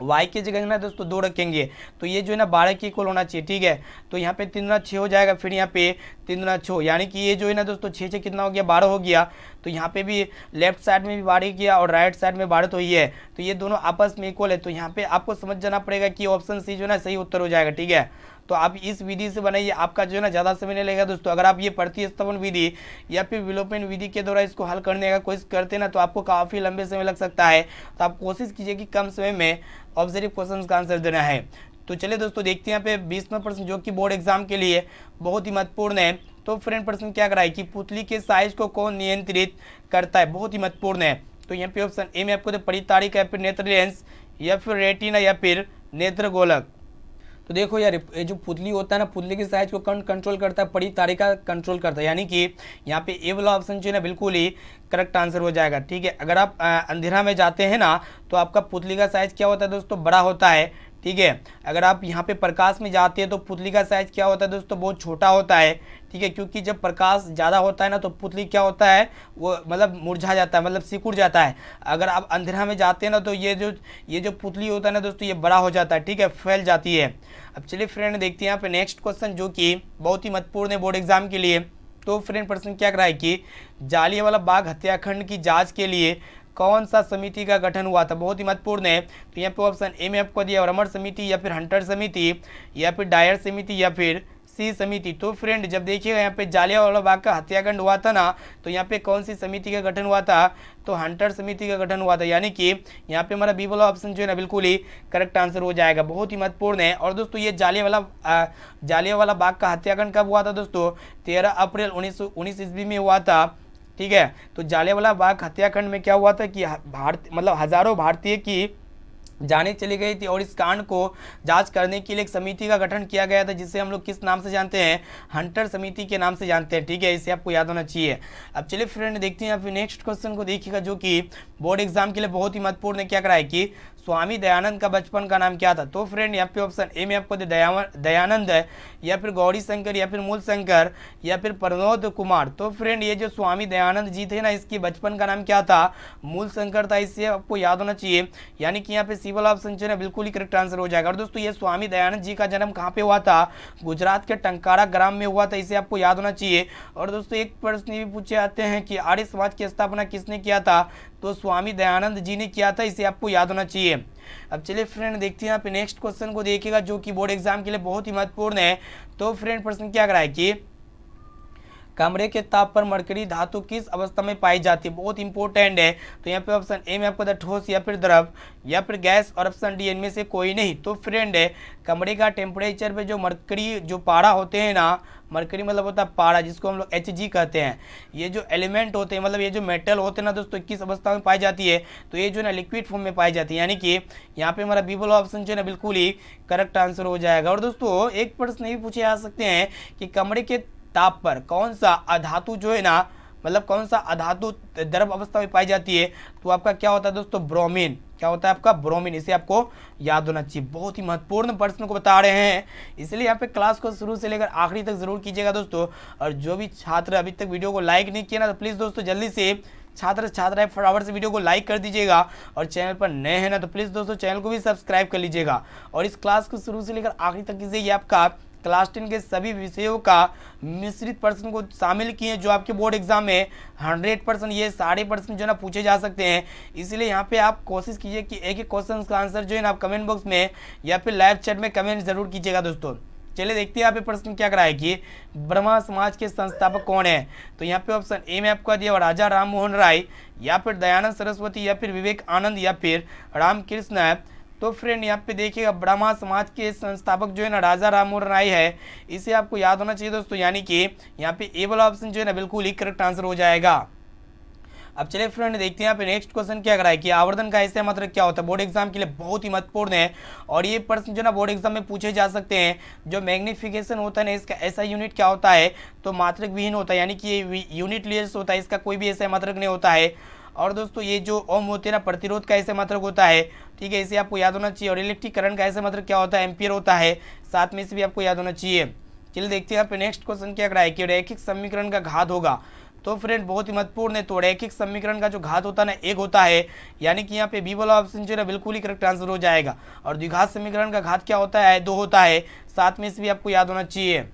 y की जगह ना दोस्तों 2 रखेंगे। तो ये जो है ना 12 के इक्वल होना चाहिए, ठीक है। तो यहाँ पे 3 गुना 6 हो जाएगा, फिर यहाँ पे 3 गुना 6, यानी कि ये जो है ना दोस्तों 6 से कितना हो गया, 12 हो गया। तो यहाँ पे भी लेफ्ट साइड में भी 12 किया और राइट साइड में 12 तो ही है, तो ये दोनों आपस में इक्वल है। तो यहाँ पे आपको समझ जाना पड़ेगा कि ऑप्शन सी जो है ना सही उत्तर हो जाएगा, ठीक है। तो आप इस विधि से बनाइए, आपका जो है ना ज़्यादा समय नहीं लगेगा दोस्तों। अगर आप ये प्रतिस्थापन विधि या फिर विलोपन विधि के द्वारा इसको हल करने का कोशिश करते ना, तो आपको काफ़ी लंबे समय लग सकता है। तो आप कोशिश कीजिए कि कम समय में ऑब्जर्व क्वेश्चन का आंसर देना है। तो चलिए दोस्तों देखते हैं यहाँ पे 20वां प्रश्न जो कि बोर्ड एग्जाम के लिए बहुत ही महत्वपूर्ण है। तो फ्रेंड प्रश्न क्या कराए कि पुतली के साइज को कौन नियंत्रित करता है, बहुत ही महत्वपूर्ण है। तो यहाँ पे ऑप्शन ए में आपको परितारिका या फिर नेत्र लेंस या फिर रेटिना या फिर नेत्र गोलक। तो देखो यार, ये जो पुतली होता है ना, पुतली की साइज को कौन कंट्रोल करता है, परितारिका कंट्रोल करता है। यानी कि यहाँ पे ए वाला ऑप्शन जो है ना बिल्कुल ही करेक्ट आंसर हो जाएगा, ठीक है। अगर आप अंधेरा में जाते हैं ना, तो आपका पुतली का साइज क्या होता है दोस्तों, बड़ा होता है, ठीक है। अगर आप यहाँ पे प्रकाश में जाते हैं तो पुतली का साइज क्या होता है दोस्तों, बहुत छोटा होता है, ठीक है। क्योंकि जब प्रकाश ज़्यादा होता है ना, तो पुतली क्या होता है, वो मतलब मुरझा जाता है, मतलब सिकुड़ जाता है। अगर आप अंधेरा में जाते हैं ना, तो ये जो पुतली होता है ना दोस्तों, ये बड़ा हो जाता है, ठीक है, फैल जाती है। अब चलिए फ्रेंड देखते हैं यहाँ पे नेक्स्ट क्वेश्चन जो कि बहुत ही महत्वपूर्ण है बोर्ड एग्जाम के लिए। तो फ्रेंड प्रश्न क्या कराए कि जालियांवाला बाग हत्याकांड की जांच के लिए कौन सा समिति का गठन हुआ था, बहुत ही महत्वपूर्ण है। तो यहाँ पे ऑप्शन ए में आपको दिया रमण समिति या फिर हंटर समिति या फिर डायर समिति या फिर सी समिति। तो फ्रेंड जब देखिएगा यहाँ पे जालियांवाला बाग का हत्याकांड हुआ था ना, तो यहाँ पे कौन सी समिति का गठन हुआ था, तो हंटर समिति का गठन हुआ था। यानी कि यहाँ पे हमारा बी वाला ऑप्शन जो है ना बिल्कुल ही करेक्ट आंसर हो जाएगा, बहुत ही महत्वपूर्ण है। और दोस्तों ये जालियांवाला बाग का हत्याकांड कब हुआ था दोस्तों, 13 अप्रैल 1919 ईस्वी में हुआ था, ठीक है। तो जालियांवाला बाग हत्याकांड में क्या हुआ था कि हजारों भारतीय की जाने चली गई थी, और इस कांड को जांच करने के लिए एक समिति का गठन किया गया था, जिसे हम लोग किस नाम से जानते हैं, हंटर समिति के नाम से जानते हैं, ठीक है। इसे आपको याद होना चाहिए। अब चलिए फ्रेंड देखते हैं फिर नेक्स्ट क्वेश्चन को देखिएगा जो कि बोर्ड एग्जाम के लिए बहुत ही महत्वपूर्ण है। क्या कराए कि स्वामी दयानंद का बचपन का नाम क्या था। तो फ्रेंड यहाँ पे ऑप्शन ए में आपको दयानंद है या फिर गौरी शंकर या फिर मूल शंकर या फिर प्रमोद कुमार। तो फ्रेंड ये जो स्वामी दयानंद जी थे ना, इसकी बचपन का नाम क्या था, मूल शंकर था, इससे आपको याद होना चाहिए। यानी कि यहाँ पे सी वाला ऑप्शन जो है बिल्कुल ही करेक्ट आंसर हो जाएगा। और दोस्तों ये स्वामी दयानंद जी का जन्म कहाँ पे हुआ था, गुजरात के टंकारा ग्राम में हुआ था, इसे आपको याद होना चाहिए। और दोस्तों एक प्रश्न भी पूछे जाते हैं कि आर्य समाज की स्थापना किसने किया था, तो स्वामी दयानंद जी ने किया था, इसे आपको याद होना चाहिए। अब चलिए फ्रेंड देखते हैं यहाँ पे नेक्स्ट क्वेश्चन को देखिएगा जो कि बोर्ड एग्जाम के लिए बहुत ही महत्वपूर्ण है। तो फ्रेंड प्रश्न क्या कराए कि कमरे के ताप पर मरकरी धातु किस अवस्था में पाई जाती है? बहुत इंपॉर्टेंट है। तो यहाँ पे ऑप्शन ए में आपको था ठोस या फिर द्रव या फिर गैस, और ऑप्शन डी इनमें से कोई नहीं। तो फ्रेंड है कमरे का टेम्परेचर पे जो मरकरी जो पारा होते हैं ना, मरकरी मतलब होता है पारा, जिसको हम लोग Hg कहते हैं। ये जो एलिमेंट होते हैं, मतलब ये जो मेटल होते हैं ना दोस्तों, किस अवस्था में पाई जाती है? तो ये जो है ना लिक्विड फॉर्म में पाई जाती है, यानी कि यहाँ पे हमारा बी वाला ऑप्शन जो है ना बिल्कुल ही करेक्ट आंसर हो जाएगा। और दोस्तों एक प्रश्न ये भी पूछे जा सकते हैं कि कमरे के ताप पर कौन सा अधातु जो है ना, मतलब कौन सा अधातु द्रव अवस्था में पाई जाती है? तो आपका क्या होता है दोस्तों? ब्रोमीन। क्या होता है आपका? ब्रोमीन। इसे आपको याद होना चाहिए, बहुत ही महत्वपूर्ण प्रश्न को बता रहे हैं, इसलिए यहाँ पे क्लास को शुरू से लेकर आखिरी तक जरूर कीजिएगा दोस्तों। और जो भी छात्र अभी तक वीडियो को लाइक नहीं किया ना, तो प्लीज़ दोस्तों जल्दी से छात्राएं फटाफट से वीडियो को लाइक कर दीजिएगा। और चैनल पर नए हैं ना, तो प्लीज़ दोस्तों चैनल को भी सब्सक्राइब कर लीजिएगा। और इस क्लास को शुरू से लेकर आखिरी तक कीजिए। ये आपका क्लास 10 के सभी विषयों का मिश्रित प्रश्न को शामिल किए, जो आपके बोर्ड एग्जाम में 100% ये सारे प्रश्न जो ना पूछे जा सकते हैं। इसलिए यहाँ पे आप कोशिश कीजिए कि एक एक क्वेश्चन का आंसर जो है ना आप कमेंट बॉक्स में या फिर लाइव चैट में कमेंट जरूर कीजिएगा दोस्तों। चलिए देखते हैं यहाँ पे प्रश्न क्या कराए कि ब्रह्मा समाज के संस्थापक कौन है? तो यहाँ पे ऑप्शन ए में आपका दिया राजा राम मोहन राय, या फिर दयानंद सरस्वती, या फिर विवेक आनंद, या फिर रामकृष्ण है। तो फ्रेंड यहाँ पे देखिएगा ब्रह्मा समाज के संस्थापक जो है ना राजा राम मोहन राय है, इसे आपको याद होना चाहिए दोस्तों, यानी कि यहाँ पे ए वाला ऑप्शन जो है ना बिल्कुल ही करेक्ट आंसर हो जाएगा। अब चलिए फ्रेंड देखते हैं यहाँ पे नेक्स्ट क्वेश्चन क्या कराए कि आवर्धन का ऐसा मतलब क्या होता है? बोर्ड एग्जाम के लिए बहुत ही महत्वपूर्ण है, और ये प्रश्न जो ना बोर्ड एग्जाम में पूछे जा सकते हैं। जो मैग्निफिकेशन होता है ना, इसका ऐसा यूनिट क्या होता है? तो मात्रक विहीन होता है, यानी कि ये यूनिट लेस होता है, इसका कोई भी ऐसा मात्रक नहीं होता है। और दोस्तों ये जो ओम होते हैं ना, प्रतिरोध का ऐसे मात्रक होता है, ठीक है, इसे आपको याद होना चाहिए। और इलेक्ट्रिक करंट का ऐसे मात्रक क्या होता है? एम्पियर होता है, साथ में इसे भी आपको याद होना चाहिए। चलिए देखते हैं यहाँ पे नेक्स्ट क्वेश्चन क्या कराए कि रैखिक समीकरण का घात होगा। तो फ्रेंड बहुत ही महत्वपूर्ण है। तो रैखिक समीकरण का जो घात होता है ना, एक होता है, यानी कि यहाँ पे बी वाला ऑप्शन जो है ना बिल्कुल ही करेक्ट आंसर हो जाएगा। और द्विघात समीकरण का घात क्या होता है? 2 होता है, साथ में इसे भी आपको याद होना चाहिए।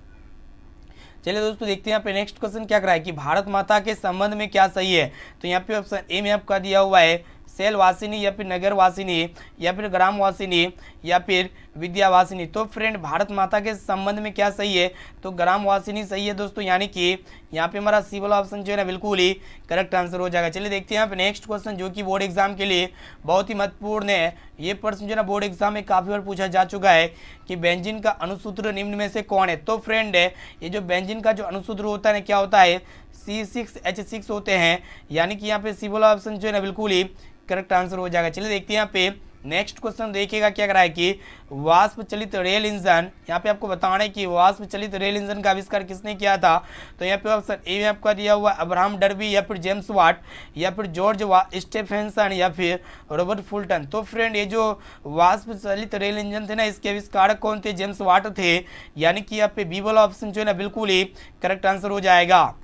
चलिए दोस्तों देखते हैं यहाँ पे नेक्स्ट क्वेश्चन क्या कराए कि भारत माता के संबंध में क्या सही है? तो यहाँ पे ऑप्शन ए में आपका दिया हुआ है शैलवासिनी, या फिर नगरवासिनी, या फिर ग्रामवासिनी, या फिर विद्यावासिनी। तो फ्रेंड भारत माता के संबंध में क्या सही है? तो ग्रामवासिनी सही है दोस्तों, यानी कि यहाँ पे हमारा सी वाला ऑप्शन जो है ना बिल्कुल ही करेक्ट आंसर हो जाएगा। चलिए देखते हैं यहाँ पे नेक्स्ट क्वेश्चन, जो कि बोर्ड एग्जाम के लिए बहुत ही महत्वपूर्ण है। ये प्रश्न जो है ना बोर्ड एग्जाम में काफ़ी बार पूछा जा चुका है कि बेंजीन का अणुसूत्र निम्न में से कौन है? तो फ्रेंड है ये जो बेंजीन का जो अणुसूत्र होता है ना, क्या होता है? C6H6 होते हैं, यानी कि यहाँ पे सी वाला ऑप्शन जो है ना बिल्कुल ही करेक्ट आंसर हो जाएगा। चलिए देखते हैं यहाँ पे नेक्स्ट क्वेश्चन देखिएगा क्या कराए कि वाष्प चलित रेल इंजन, यहाँ पे आपको बताना है कि वाष्प चलित रेल इंजन का आविष्कार किसने किया था? तो यहाँ पे ऑप्शन ए में आपका दिया हुआ अब्राहम डर्बी, या फिर जेम्स वाट, या फिर जॉर्ज स्टेफेंसन, या फिर रॉबर्ट फुल्टन। तो फ्रेंड ये जो वाष्प चलित रेल इंजन थे ना, इसके आविष्कारक कौन थे? जेम्स वाट थे, यानी कि यहाँ पे बी वाला ऑप्शन जो है ना बिल्कुल ही करेक्ट आंसर हो जाएगा।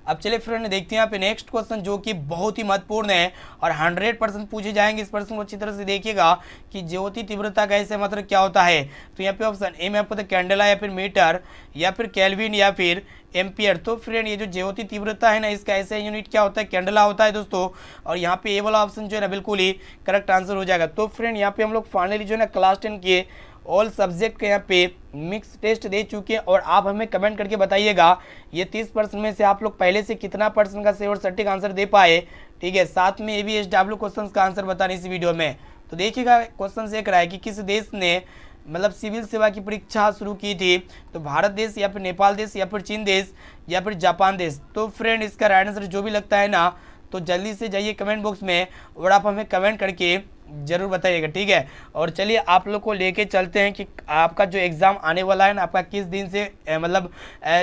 अब चलिए फ्रेंड देखते हैं यहाँ पे नेक्स्ट क्वेश्चन, जो कि बहुत ही महत्वपूर्ण है और 100% पूछे जाएंगे। इस प्रश्न को अच्छी तरह से देखिएगा कि ज्योति तीव्रता का ऐसे मतलब क्या होता है? तो यहाँ पे ऑप्शन ए में आपको कैंडेला, या फिर मीटर, या फिर केल्विन, या फिर एम्पियर। तो फ्रेंड ये जो ज्योति तीव्रता है ना, इसका ऐसा यूनिट क्या होता है? कैंडेला होता है दोस्तों। और यहाँ पे ए वाला ऑप्शन जो है ना बिल्कुल ही करेक्ट आंसर हो जाएगा। तो फ्रेंड यहाँ पे हम लोग फाइनली जो है ना क्लास 10 के ऑल सब्जेक्ट के यहाँ पे मिक्स टेस्ट दे चुके हैं, और आप हमें कमेंट करके बताइएगा ये 30% में से आप लोग पहले से कितना % का सही और सटीक आंसर दे पाए, ठीक है। साथ में ABSW क्वेश्चन का आंसर बताने इस वीडियो में। तो देखिएगा क्वेश्चन से कराए कि किस देश ने मतलब सिविल सेवा की परीक्षा शुरू की थी? तो भारत देश, या फिर नेपाल देश, या फिर चीन देश, या फिर जापान देश। तो फ्रेंड इसका राइट आंसर जो भी लगता है ना, तो जल्दी से जाइए कमेंट बॉक्स में और आप हमें कमेंट करके जरूर बताइएगा, ठीक है। और चलिए आप लोग को लेके चलते हैं कि आपका जो एग्ज़ाम आने वाला है ना, आपका किस दिन से मतलब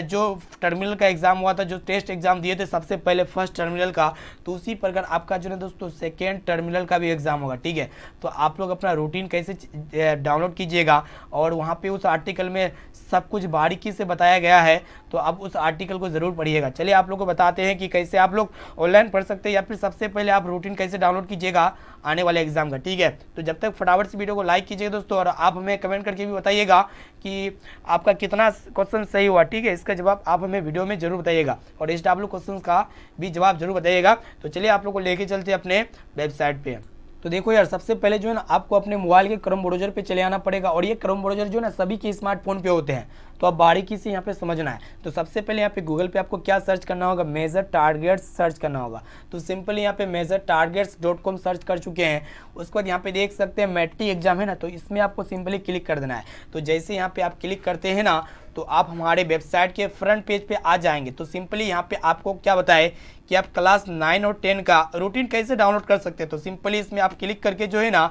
जो टर्मिनल का एग्ज़ाम हुआ था, जो टेस्ट एग्ज़ाम दिए थे सबसे पहले फर्स्ट टर्मिनल का, तो उसी प्रकार आपका जो है दोस्तों सेकेंड टर्मिनल का भी एग्ज़ाम होगा, ठीक है। तो आप लोग अपना रूटीन कैसे डाउनलोड कीजिएगा, और वहाँ पर उस आर्टिकल में सब कुछ बारीकी से बताया गया है, तो आप उस आर्टिकल को ज़रूर पढ़िएगा। चलिए आप लोग को बताते हैं कि कैसे आप लोग ऑनलाइन पढ़ सकते हैं, या फिर सबसे पहले आप रूटीन कैसे डाउनलोड कीजिएगा आने वाले एग्जाम का, ठीक है। तो जब तक फटाफट से वीडियो को लाइक कीजिएगा दोस्तों, और आप हमें कमेंट करके भी बताइएगा कि आपका कितना क्वेश्चन सही हुआ, ठीक है। इसका जवाब आप हमें वीडियो में जरूर बताइएगा, और SW क्वेश्चन का भी जवाब जरूर बताइएगा। तो चलिए आप लोग को लेके चलते हैं अपने वेबसाइट पे। तो देखो यार, सबसे पहले जो है ना आपको अपने मोबाइल के क्रोम ब्राउज़र पे चले आना पड़ेगा, और ये क्रोम ब्राउज़र जो है ना सभी के स्मार्टफोन पे होते हैं, तो आप बारीकी से यहाँ पे समझना है। तो सबसे पहले यहाँ पे गूगल पे आपको क्या सर्च करना होगा, मेजर टारगेट्स सर्च करना होगा। तो सिंपली यहाँ पे measuretargets.com सर्च कर चुके हैं। उसके बाद यहाँ पे देख सकते हैं मैट्रिक एग्जाम है ना, तो इसमें आपको सिंपली क्लिक कर देना है। तो जैसे यहाँ पे आप क्लिक करते हैं ना, तो आप हमारे वेबसाइट के फ्रंट पेज पे आ जाएंगे। तो सिंपली यहाँ पे आपको क्या बताए कि आप क्लास 9 और 10 का रूटीन कैसे डाउनलोड कर सकते हैं। तो सिंपली इसमें आप क्लिक करके जो है ना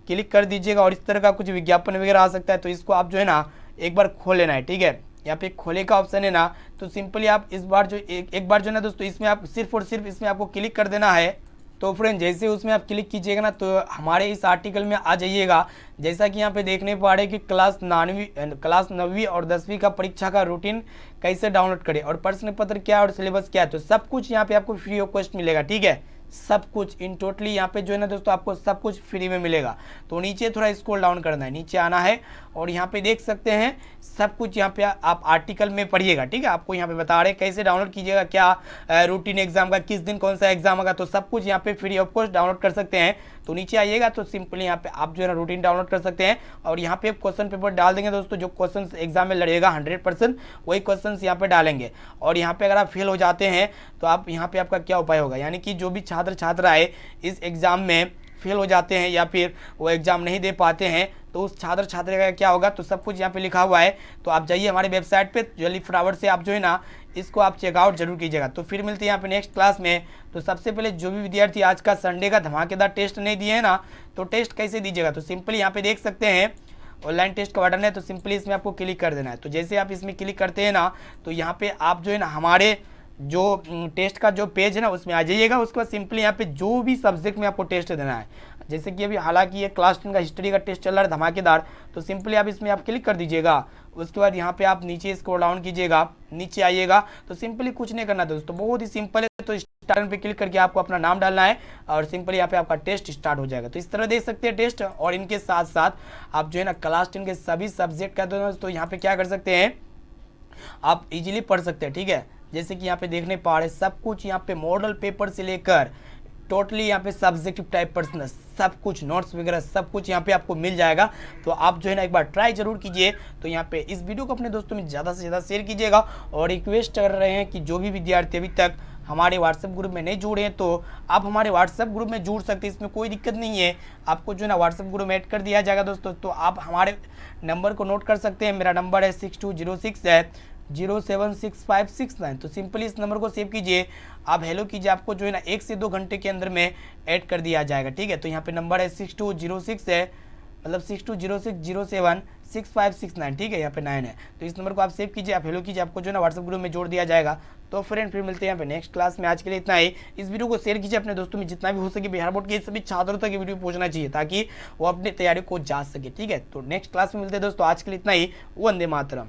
क्लिक कर दीजिएगा, और इस तरह का कुछ विज्ञापन वगैरह आ सकता है, तो इसको आप जो है ना एक बार खोल लेना है, ठीक है। यहाँ पे खोले का ऑप्शन है ना, तो सिंपली आप इस बार जो एक बार जो है ना दोस्तों, इसमें आप सिर्फ और सिर्फ इसमें आपको क्लिक कर देना है। तो फ्रेंड जैसे उसमें आप क्लिक कीजिएगा ना, तो हमारे इस आर्टिकल में आ जाइएगा। जैसा कि यहाँ पे देखने पा रहे हैं कि क्लास 9वीं और 10वीं का परीक्षा का रूटीन कैसे डाउनलोड करें, और प्रश्न पत्र क्या है और सिलेबस क्या है, तो सब कुछ यहाँ पे आपको फ्री ऑफ कॉस्ट मिलेगा, ठीक है। सब कुछ इन टोटली यहाँ पे जो है ना दोस्तों आपको सब कुछ फ्री में मिलेगा। तो नीचे थोड़ा स्क्रॉल डाउन करना है, नीचे आना है, और यहाँ पे देख सकते हैं सब कुछ यहाँ पे आप आर्टिकल में पढ़िएगा, ठीक है। आपको यहाँ पे बता रहे हैं कैसे डाउनलोड कीजिएगा, क्या रूटीन एग्जाम का किस दिन कौन सा एग्जाम होगा, तो सब कुछ यहाँ पे फ्री ऑफ कॉस्ट डाउनलोड कर सकते हैं। तो नीचे आइएगा तो सिंपली यहाँ पे आप जो है ना रूटीन डाउनलोड कर सकते हैं, और यहाँ पे क्वेश्चन पेपर डाल देंगे दोस्तों। जो क्वेश्चन एग्जाम में लड़ेगा 100% वही क्वेश्चन यहाँ पे डालेंगे। और यहाँ पे अगर आप फेल हो जाते हैं तो आप यहाँ पे आपका क्या उपाय होगा, यानी कि जो भी छात्र आए इस एग्जाम में फेल हो जाते हैं या फिर वो एग्जाम नहीं दे पाते हैं, तो उस छात्र का क्या होगा, तो सब कुछ यहाँ पे लिखा हुआ है। तो आप जाइए हमारे वेबसाइट पे जल्दी फटाफट से आप जो है ना इसको आप चेकआउट जरूर कीजिएगा। तो फिर मिलते हैं यहाँ पे नेक्स्ट क्लास में। तो सबसे पहले जो भी विद्यार्थी आज का संडे का धमाकेदार टेस्ट नहीं दिए हैं ना, तो टेस्ट कैसे दीजिएगा, तो सिंपली यहाँ पे देख सकते हैं ऑनलाइन टेस्ट का बटन है, तो सिंपली इसमें आपको क्लिक कर देना है। तो जैसे आप इसमें क्लिक करते हैं ना, तो यहाँ पे आप जो है ना हमारे जो टेस्ट का जो पेज है ना उसमें आ जाइएगा। उसके बाद सिंपली यहाँ पे जो भी सब्जेक्ट में आपको टेस्ट देना है, जैसे कि अभी हालांकि ये क्लास 10 का हिस्ट्री का टेस्ट चल रहा है धमाकेदार, तो सिंपली आप इसमें आप क्लिक कर दीजिएगा। उसके बाद यहाँ पे आप नीचे स्क्रॉल डाउन कीजिएगा, नीचे आइएगा, तो सिंपली कुछ नहीं करना दोस्तों, बहुत ही सिंपल है। तो स्टार्ट पे क्लिक करके आपको अपना नाम डालना है, और सिंपली यहाँ पे आपका टेस्ट स्टार्ट हो जाएगा। तो इस तरह देख सकते हैं टेस्ट, और इनके साथ साथ आप जो है ना क्लास 10 के सभी सब्जेक्ट का दोस्तों यहाँ पे क्या कर सकते हैं, आप इजीली पढ़ सकते हैं, ठीक है। जैसे कि यहाँ पे देखने पा रहे सब कुछ यहाँ पे मॉडल पेपर से लेकर टोटली यहाँ पे सब्जेक्टिव टाइप प्रश्न सब कुछ नोट्स वगैरह सब कुछ यहाँ पे आपको मिल जाएगा। तो आप जो है ना एक बार ट्राई जरूर कीजिए। तो यहाँ पे इस वीडियो को अपने दोस्तों में ज़्यादा से ज़्यादा शेयर कीजिएगा, और रिक्वेस्ट कर रहे हैं कि जो भी विद्यार्थी अभी तक हमारे व्हाट्सएप ग्रुप में नहीं जुड़े हैं, तो आप हमारे व्हाट्सएप ग्रुप में जुड़ सकते हैं, इसमें कोई दिक्कत नहीं है। आपको जो है ना व्हाट्सएप ग्रुप में ऐड कर दिया जाएगा दोस्तों। तो आप हमारे नंबर को नोट कर सकते हैं, मेरा नंबर है 6206 है 076569। तो सिंपली इस नंबर को सेव कीजिए, आप हेलो कीजिए, आपको जो है ना 1 से 2 घंटे के अंदर में ऐड कर दिया जाएगा, ठीक है। तो यहाँ पे नंबर है 6206 है, मतलब 6206076569, ठीक है, यहाँ पे 9 है। तो इस नंबर को आप सेव कीजिए, आप हेलो कीजिए, आपको जो है ना व्हाट्सएप ग्रुप में जोड़ दिया जाएगा। तो फ्रेंड फिर मिलते हैं यहाँ पे नेक्स्ट क्लास में। आज के लिए इतना ही। इस वीडियो को शेयर कीजिए अपने दोस्तों में, जितना भी हो सके बिहार बोर्ड के सभी छात्रों तक ये वीडियो पहुंचना चाहिए, ताकि वो अपनी तैयारी को जान सके, ठीक है। तो नेक्स्ट क्लास में मिलते हैं दोस्तों, आज के लिए इतना ही। वंदे मातरम।